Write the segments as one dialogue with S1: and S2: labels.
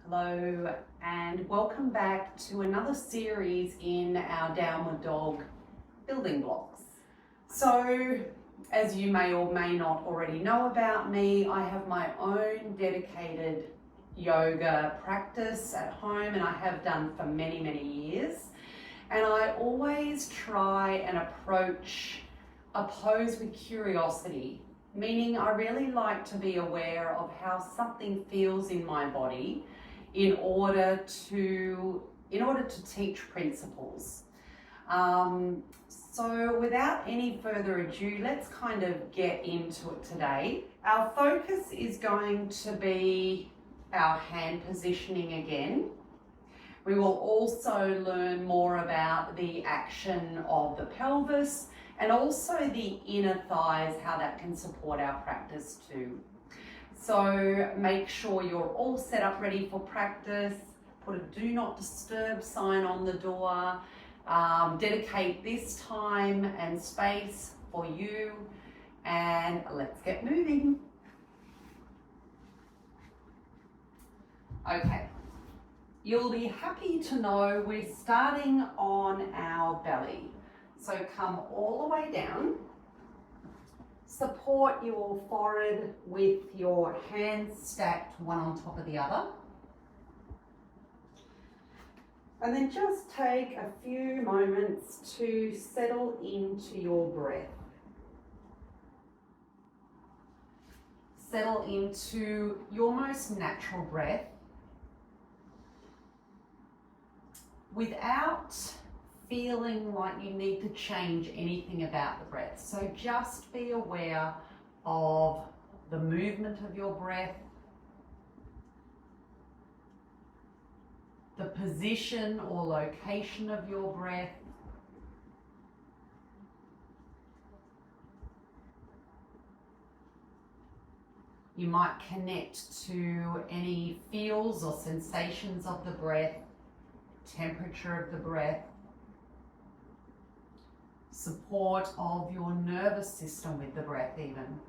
S1: Hello and welcome back to another series in our downward dog building blocks. So as you may or may not already know about me, I have my own dedicated yoga practice at home and I have done for many years. And I always try and approach a pose with curiosity, meaning I really like to be aware of how something feels in my body in order to teach principles. So without any further ado, let's kind of get into it today. Our focus is going to be our hand positioning again. We will also learn more about the action of the pelvis and also the inner thighs, how that can support our practice too. So make sure you're all set up ready for practice. Put a do not disturb sign on the door. Dedicate this time and space for you, and let's get moving. Okay, you'll be happy to know we're starting on our belly. So come all the way down. Support your forehead with your hands stacked one on top of the other. And then just take a few moments to settle into your breath. Settle into your most natural breath without feeling like you need to change anything about the breath. So just be aware of the movement of your breath, the position or location of your breath, you might connect to any feels or sensations of the breath, temperature of the breath, support of your nervous system with the breath even.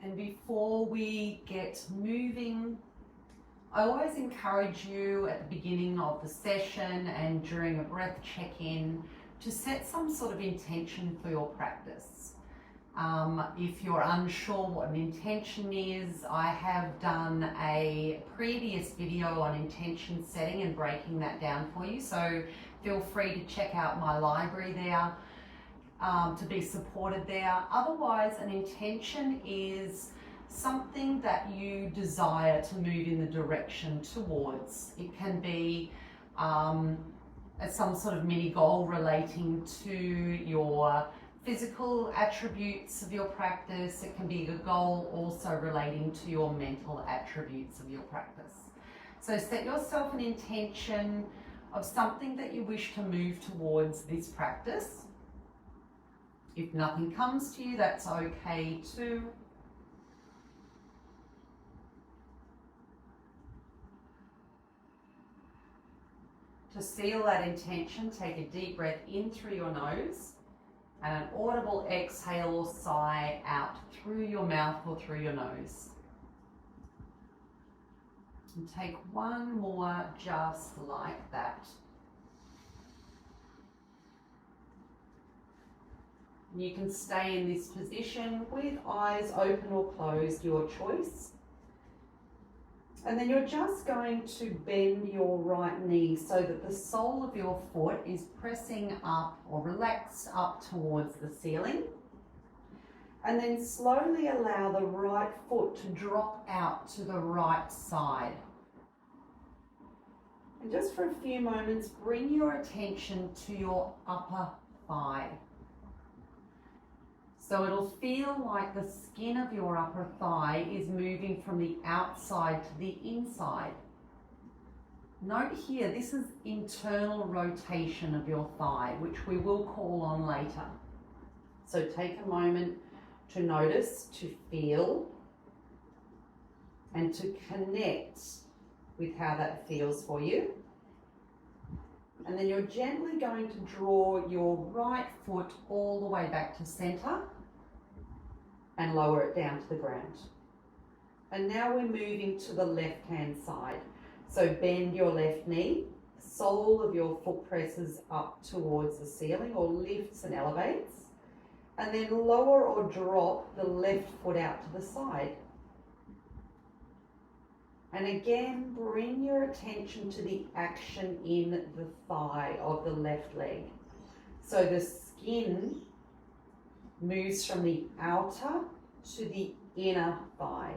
S1: And before we get moving, I always encourage you at the beginning of the session and during a breath check-in to set some sort of intention for your practice. If you're unsure what an intention is, I have done a previous video on intention setting and breaking that down for you, so feel free to check out my library there. To be supported there. Otherwise, an intention is something that you desire to move in the direction towards. It can be some sort of mini goal relating to your physical attributes of your practice. It can be a goal also relating to your mental attributes of your practice. So set yourself an intention of something that you wish to move towards this practice. If nothing comes to you, that's okay too. To seal that intention, take a deep breath in through your nose and an audible exhale or sigh out through your mouth or through your nose. And take one more just like that. You can stay in this position with eyes open or closed, your choice. And then you're just going to bend your right knee so that the sole of your foot is pressing up or relaxed up towards the ceiling. And then slowly allow the right foot to drop out to the right side. And just for a few moments, bring your attention to your upper thigh. So it'll feel like the skin of your upper thigh is moving from the outside to the inside. Note here, this is internal rotation of your thigh, which we will call on later. So take a moment to notice, to feel, and to connect with how that feels for you. And then you're gently going to draw your right foot all the way back to center and lower it down to the ground. And now we're moving to the left-hand side. So bend your left knee, the sole of your foot presses up towards the ceiling or lifts and elevates, and then lower or drop the left foot out to the side. And again, bring your attention to the action in the thigh of the left leg. So the skin moves from the outer to the inner thigh.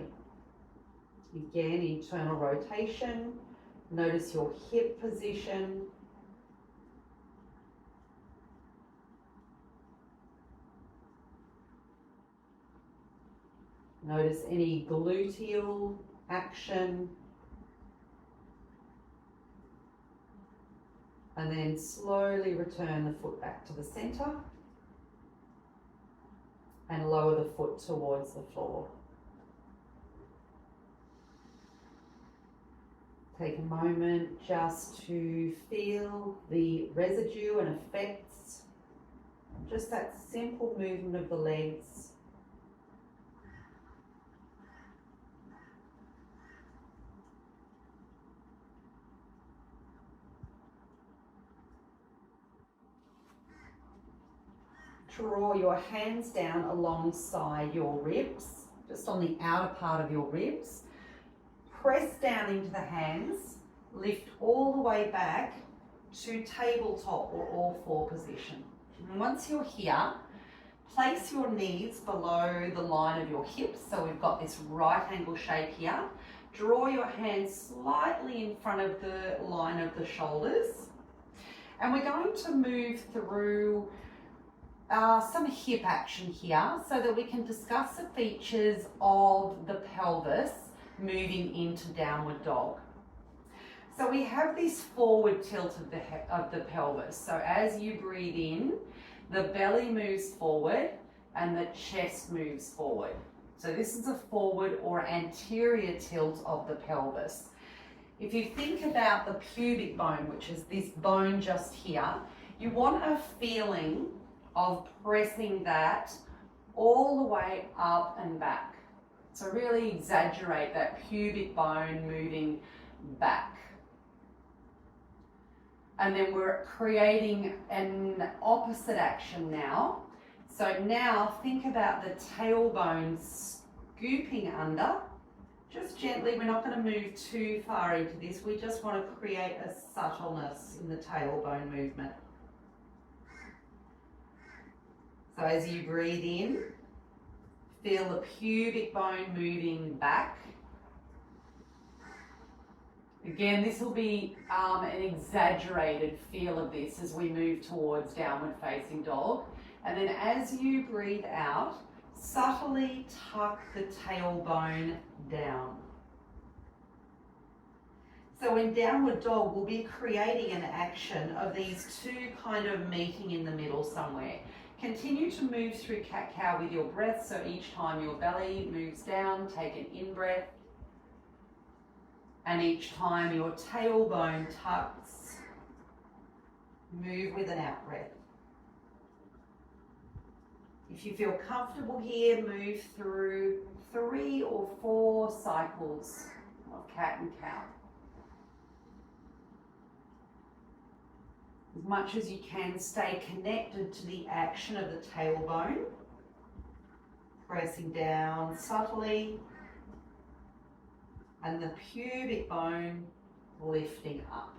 S1: Again, internal rotation. Notice your hip position. Notice any gluteal action. And then slowly return the foot back to the center and lower the foot towards the floor. Take a moment just to feel the residue and effects, just that simple movement of the legs. Draw your hands down alongside your ribs, just on the outer part of your ribs. Press down into the hands, lift all the way back to tabletop or all four position. And once you're here, place your knees below the line of your hips. So we've got this right angle shape here. Draw your hands slightly in front of the line of the shoulders. And we're going to move through some hip action here so that we can discuss the features of the pelvis moving into downward dog. So we have this forward tilt of the pelvis. So as you breathe in, the belly moves forward and the chest moves forward. So this is a forward or anterior tilt of the pelvis. If you think about the pubic bone, which is this bone just here, you want a feeling of pressing that all the way up and back. So really exaggerate that pubic bone moving back. And then we're creating an opposite action now. So now think about the tailbone scooping under. Just gently, we're not going to move too far into this. We just want to create a subtleness in the tailbone movement. So as you breathe in, feel the pubic bone moving back. Again, this will be an exaggerated feel of this as we move towards downward facing dog. And then as you breathe out, subtly tuck the tailbone down. So in downward dog, we'll be creating an action of these two kind of meeting in the middle somewhere. Continue to move through cat-cow with your breath, so each time your belly moves down, take an in-breath. And each time your tailbone tucks, move with an out-breath. If you feel comfortable here, move through 3 or 4 cycles of cat and cow. As much as you can, stay connected to the action of the tailbone, pressing down subtly, and the pubic bone lifting up.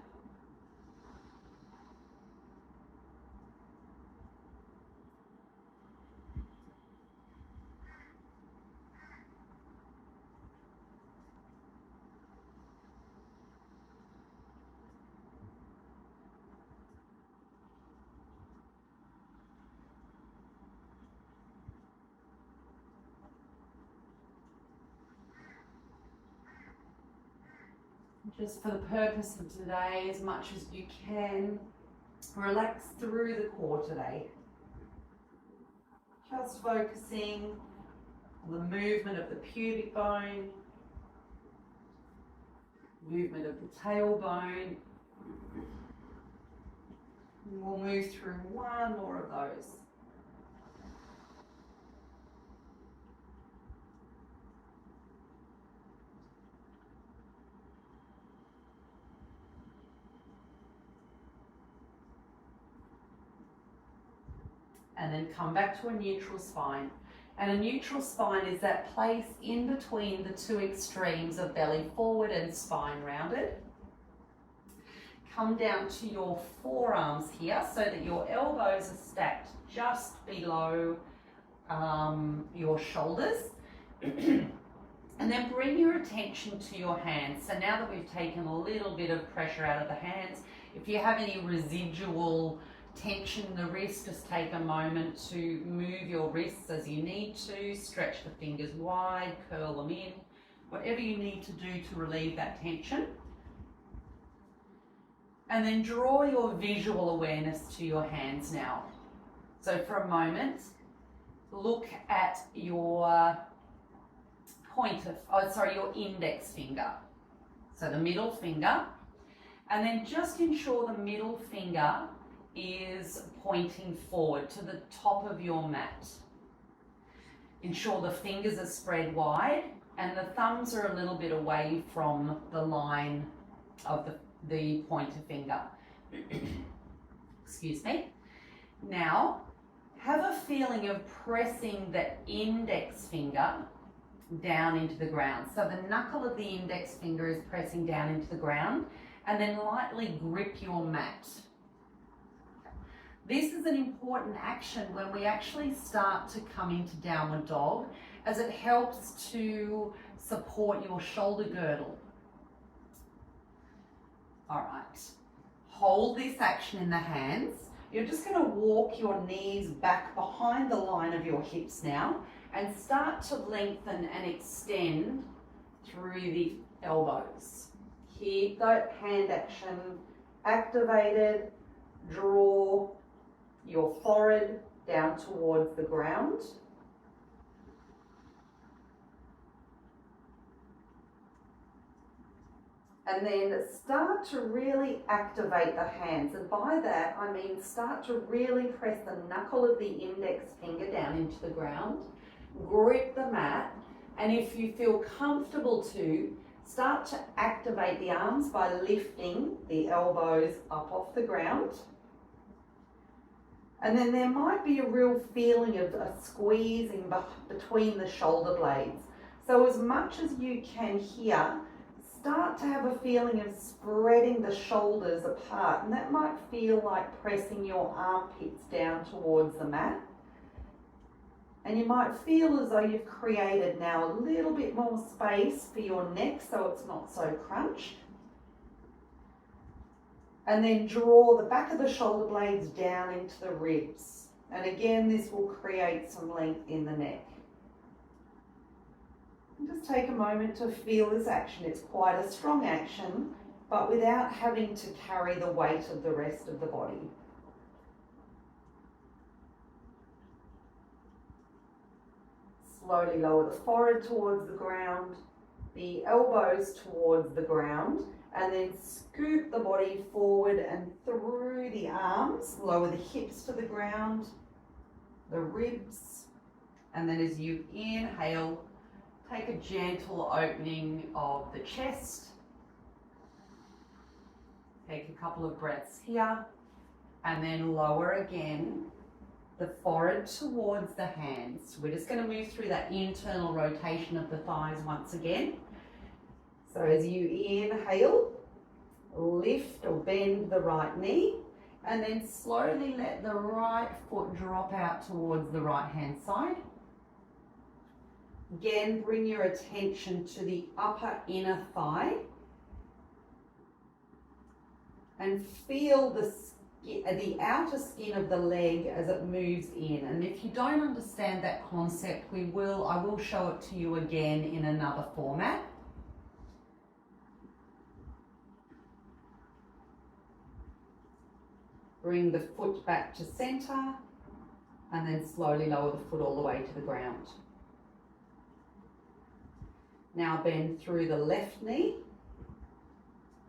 S1: Just for the purpose of today, as much as you can, relax through the core today. Just focusing on the movement of the pubic bone, movement of the tailbone. And we'll move through one more of those. And then come back to a neutral spine. And a neutral spine is that place in between the two extremes of belly forward and spine rounded. Come down to your forearms here so that your elbows are stacked just below your shoulders. And then bring your attention to your hands. So now that we've taken a little bit of pressure out of the hands, if you have any residual tension in the wrist, just take a moment to move your wrists as you need to, stretch the fingers wide, curl them in, whatever you need to do to relieve that tension. And then draw your visual awareness to your hands now. So for a moment, look at your your index finger. So the middle finger, and then just ensure the middle finger is pointing forward to the top of your mat. Ensure the fingers are spread wide and the thumbs are a little bit away from the line of the pointer finger. Excuse me. Now, have a feeling of pressing the index finger down into the ground. So the knuckle of the index finger is pressing down into the ground, and then lightly grip your mat. This is an important action when we actually start to come into downward dog, as it helps to support your shoulder girdle. All right, hold this action in the hands. You're just going to walk your knees back behind the line of your hips now and start to lengthen and extend through the elbows. Keep that hand action activated. Draw your forehead down towards the ground. And then start to really activate the hands. And by that, I mean start to really press the knuckle of the index finger down into the ground. Grip the mat. And if you feel comfortable to, start to activate the arms by lifting the elbows up off the ground. And then there might be a real feeling of a squeezing between the shoulder blades. So as much as you can here, start to have a feeling of spreading the shoulders apart. And that might feel like pressing your armpits down towards the mat. And you might feel as though you've created now a little bit more space for your neck so it's not so crunched. And then draw the back of the shoulder blades down into the ribs. And again, this will create some length in the neck. And just take a moment to feel this action. It's quite a strong action, but without having to carry the weight of the rest of the body. Slowly lower the forehead towards the ground, the elbows towards the ground, and then scoop the body forward and through the arms. Lower the hips to the ground, the ribs, and then as you inhale, take a gentle opening of the chest. Take a couple of breaths here. and then lower again, the forehead towards the hands. We're just going to move through that internal rotation of the thighs once again. So as you inhale, lift or bend the right knee, and then slowly let the right foot drop out towards the right hand side. Again, bring your attention to the upper inner thigh and feel the outer skin of the leg as it moves in. And if you don't understand that concept, I will show it to you again in another format. Bring the foot back to center and then slowly lower the foot all the way to the ground. Now bend through the left knee.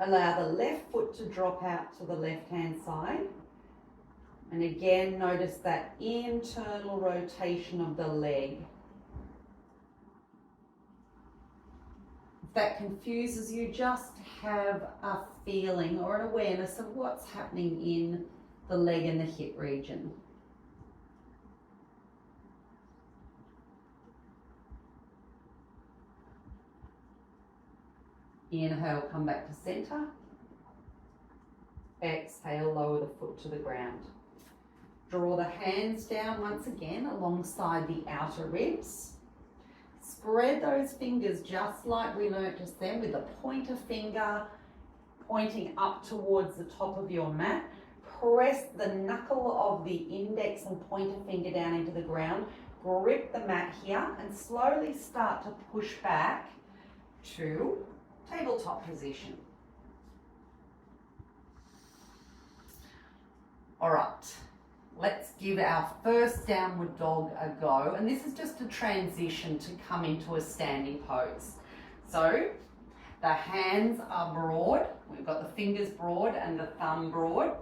S1: Allow the left foot to drop out to the left hand side. And again, notice that internal rotation of the leg. If that confuses you, just have a feeling or an awareness of what's happening in the leg and the hip region. Inhale, come back to center. Exhale, lower the foot to the ground. Draw the hands down once again alongside the outer ribs. Spread those fingers just like we learnt just then, with the pointer finger pointing up towards the top of your mat. Press the knuckle of the index and pointer finger down into the ground. Grip the mat here and slowly start to push back to tabletop position. All right, let's give our first downward dog a go. And this is just a transition to come into a standing pose. So the hands are broad. We've got the fingers broad and the thumb broad.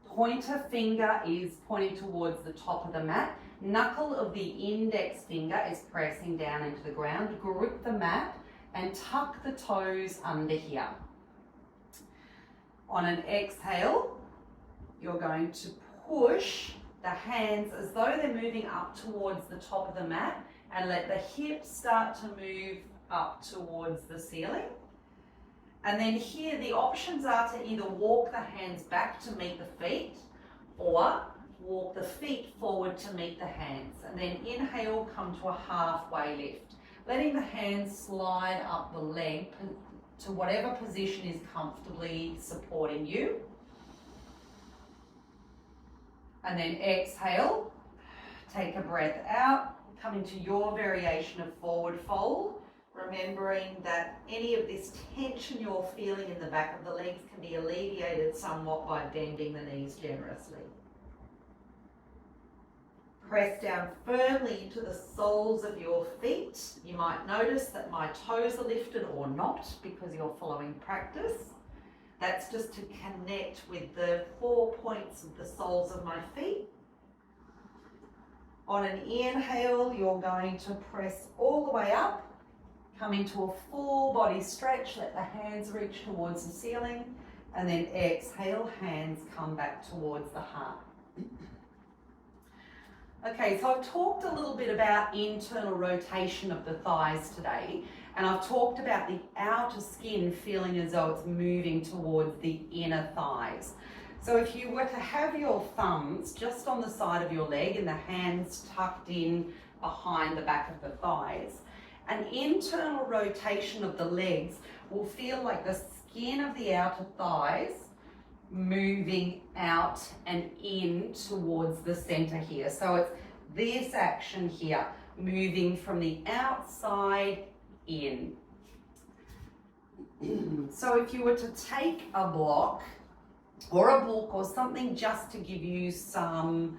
S1: Pointer finger is pointing towards the top of the mat. Knuckle of the index finger is pressing down into the ground. Grip the mat and tuck the toes under here. On an exhale, you're going to push the hands as though they're moving up towards the top of the mat, and let the hips start to move up towards the ceiling. And then here the options are to either walk the hands back to meet the feet, or walk the feet forward to meet the hands. And then inhale, come to a halfway lift, letting the hands slide up the leg to whatever position is comfortably supporting you. And then exhale, take a breath out, come into your variation of forward fold, remembering that any of this tension you're feeling in the back of the legs can be alleviated somewhat by bending the knees generously. Press down firmly into the soles of your feet. You might notice that my toes are lifted or not because you're following practice. That's just to connect with the 4 points of the soles of my feet. On an inhale, you're going to press all the way up, come into a full body stretch, let the hands reach towards the ceiling, and then exhale, hands come back towards the heart. Okay, so I've talked a little bit about internal rotation of the thighs today, and I've talked about the outer skin feeling as though it's moving towards the inner thighs. So if you were to have your thumbs just on the side of your leg and the hands tucked in behind the back of the thighs, an internal rotation of the legs will feel like the skin of the outer thighs moving out and in towards the center here. So it's this action here, moving from the outside in. So if you were to take a block or a book or something just to give you some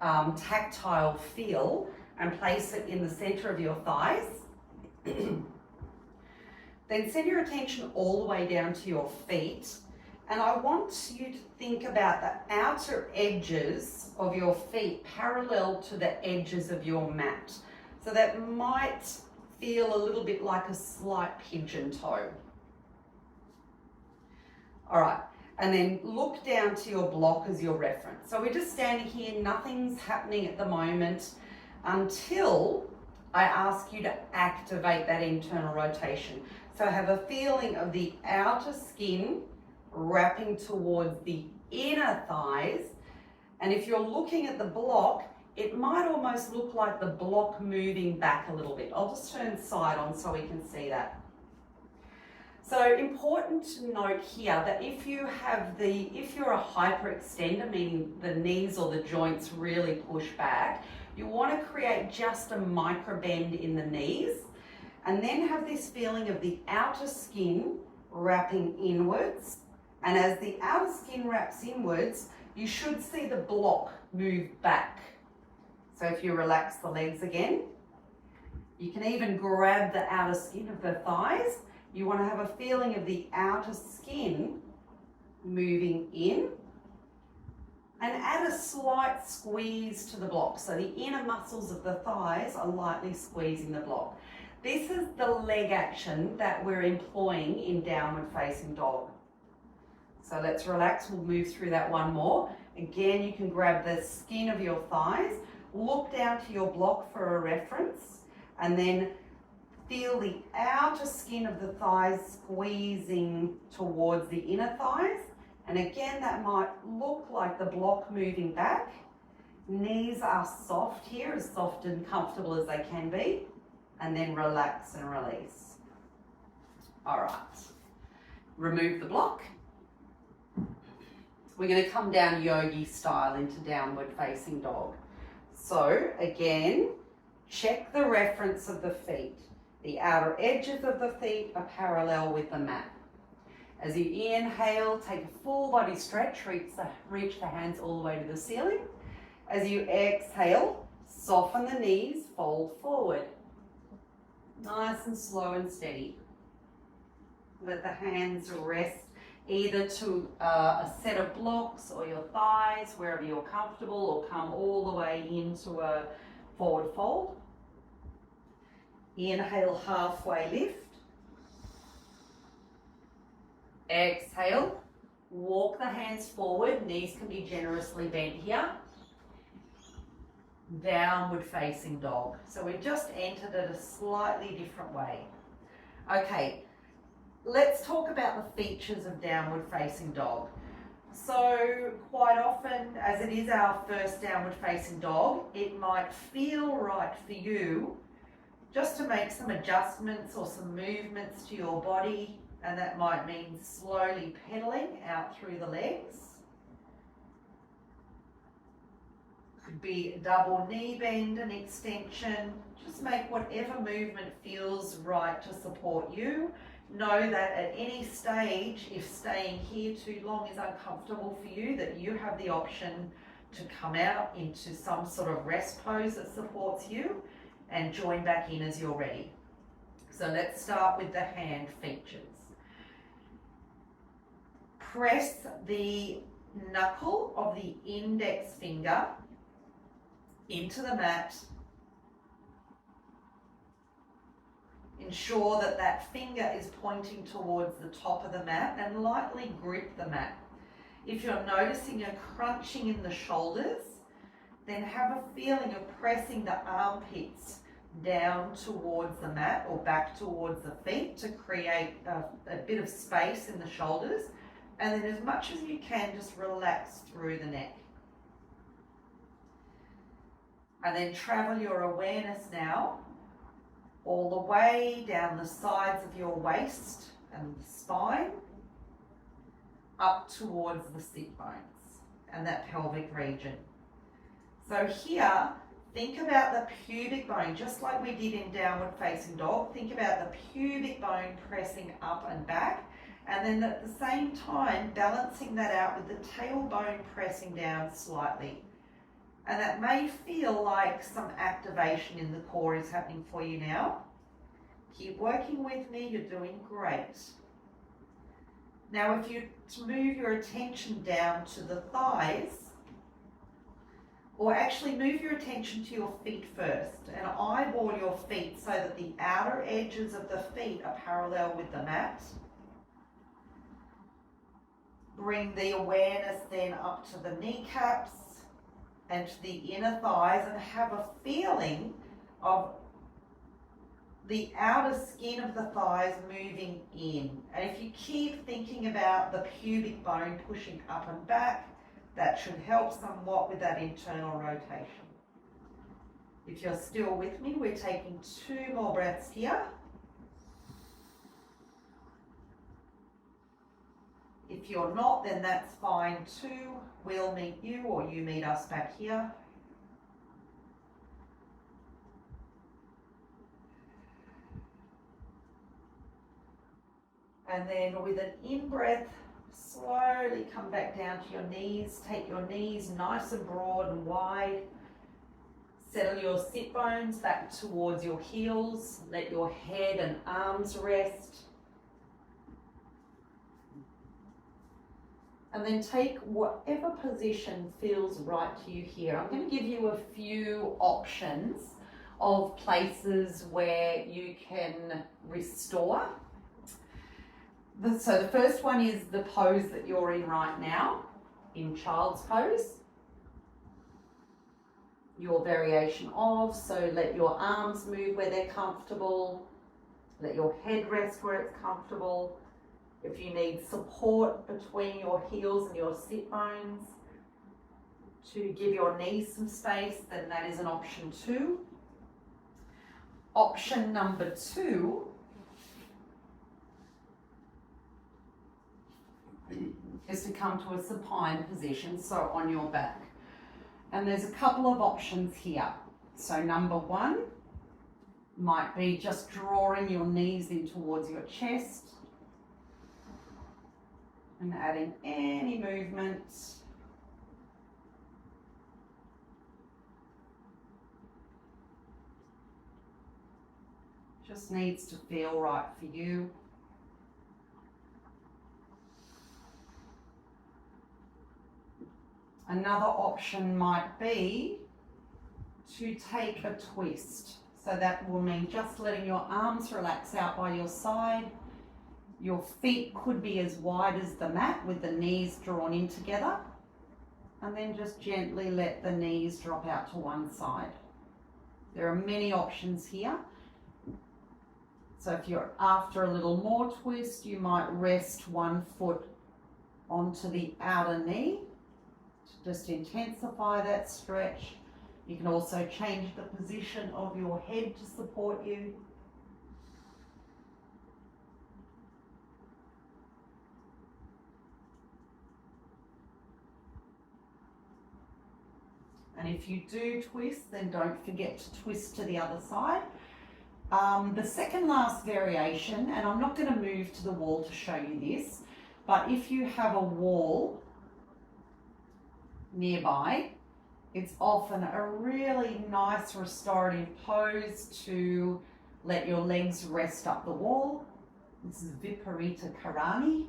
S1: tactile feel and place it in the center of your thighs, then send your attention all the way down to your feet. And I want you to think about the outer edges of your feet parallel to the edges of your mat. So that might feel a little bit like a slight pigeon toe. All right, And then look down to your block as your reference. So we're just standing here, nothing's happening at the moment until I ask you to activate that internal rotation. So have a feeling of the outer skin wrapping towards the inner thighs. And if you're looking at the block, it might almost look like the block moving back a little bit. I'll just turn side on so we can see that. So important to note here that if you're a hyperextender, meaning the knees or the joints really push back, you want to create just a micro bend in the knees and then have this feeling of the outer skin wrapping inwards. And as the outer skin wraps inwards, you should see the block move back. So if you relax the legs again, you can even grab the outer skin of the thighs. You want to have a feeling of the outer skin moving in and add a slight squeeze to the block. So the inner muscles of the thighs are lightly squeezing the block. This is the leg action that we're employing in downward facing dog. So let's relax, we'll move through that one more. Again, you can grab the skin of your thighs, look down to your block for a reference, and then feel the outer skin of the thighs squeezing towards the inner thighs. And again, that might look like the block moving back. Knees are soft here, as soft and comfortable as they can be. And then relax and release. All right, remove the block. We're going to come down yogi style into downward facing dog. So again, check the reference of the feet. The outer edges of the feet are parallel with the mat. As you inhale, take a full body stretch, reach the hands all the way to the ceiling. As you exhale, soften the knees, fold forward. Nice and slow and steady. Let the hands rest either to a set of blocks or your thighs, wherever you're comfortable, or come all the way into a forward fold. Inhale, halfway lift. Exhale, walk the hands forward, knees can be generously bent here. Downward facing dog. So we've just entered it a slightly different way. Okay, let's talk about the features of downward facing dog. So quite often, as it is our first downward facing dog, it might feel right for you just to make some adjustments or some movements to your body, and that might mean slowly pedaling out through the legs. Could be a double knee bend and extension. Just make whatever movement feels right to support you. Know that at any stage, if staying here too long is uncomfortable for you, that you have the option to come out into some sort of rest pose that supports you and join back in as you're ready. So let's start with the hand features. Press the knuckle of the index finger into the mat. Ensure that that finger is pointing towards the top of the mat and lightly grip the mat. If you're noticing a crunching in the shoulders, then have a feeling of pressing the armpits down towards the mat or back towards the feet to create a bit of space in the shoulders. And then as much as you can, just relax through the neck. And then travel your awareness now all the way down the sides of your waist and the spine, up towards the sit bones and that pelvic region. So here, think about the pubic bone, just like we did in downward facing dog. Think about the pubic bone pressing up and back, and then at the same time, balancing that out with the tailbone pressing down slightly. And that may feel like some activation in the core is happening for you now. Keep working with me, you're doing great. Now if you move your attention down to the thighs, or actually move your attention to your feet first and eyeball your feet so that the outer edges of the feet are parallel with the mat.
S2: Bring the awareness then up to the kneecaps and to the inner thighs, and have a feeling of the outer skin of the thighs moving in. And if you keep thinking about the pubic bone pushing up and back, that should help somewhat with that internal rotation. If you're still with me, we're taking 2 more breaths here. If you're not, then that's fine too. We'll meet you, or you meet us back here. And then with an in-breath, slowly come back down to your knees. Take your knees nice and broad and wide. Settle your sit bones back towards your heels. Let your head and arms rest. And then take whatever position feels right to you here. I'm going to give you a few options of places where you can restore. So the first one is the pose that you're in right now, in child's pose. Your variation of, so let your arms move where they're comfortable. Let your head rest where it's comfortable. If you need support between your heels and your sit bones to give your knees some space, then that is an option too. Option number 2 is to come to a supine position, so on your back. And there's a couple of options here. So number 1 might be just drawing your knees in towards your chest and adding any movement. Just needs to feel right for you. Another option might be to take a twist. So that will mean just letting your arms relax out by your side. Your feet could be as wide as the mat with the knees drawn in together. And then just gently let the knees drop out to one side. There are many options here. So if you're after a little more twist, you might rest one foot onto the outer knee to just intensify that stretch. You can also change the position of your head to support you. And if you do twist, then don't forget to twist to the other side. The second last variation, and I'm not going to move to the wall to show you this, but if you have a wall nearby, it's often a really nice restorative pose to let your legs rest up the wall. This is Viparita Karani.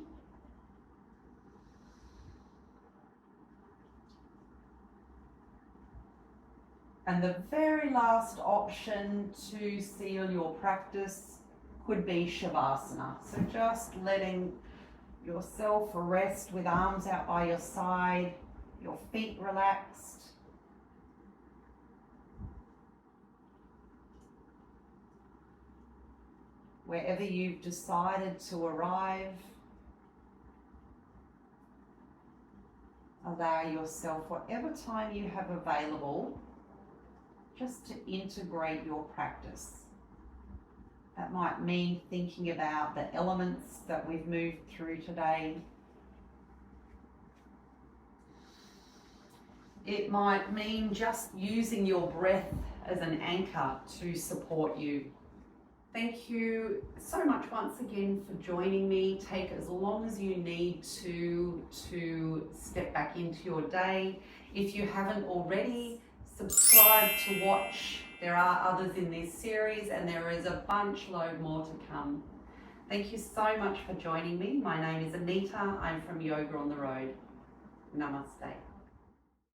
S2: And the very last option to seal your practice could be Shavasana. So just letting yourself rest with arms out by your side, your feet relaxed. Wherever you've decided to arrive, allow yourself whatever time you have available just to integrate your practice. That might mean thinking about the elements that we've moved through today. It might mean just using your breath as an anchor to support you. Thank you so much once again for joining me. Take as long as you need to step back into your day. If you haven't already, subscribe to watch. There are others in this series and there is a bunch load more to come. Thank you so much for joining me. My name is Anita. I'm from Yoga on the Road. Namaste.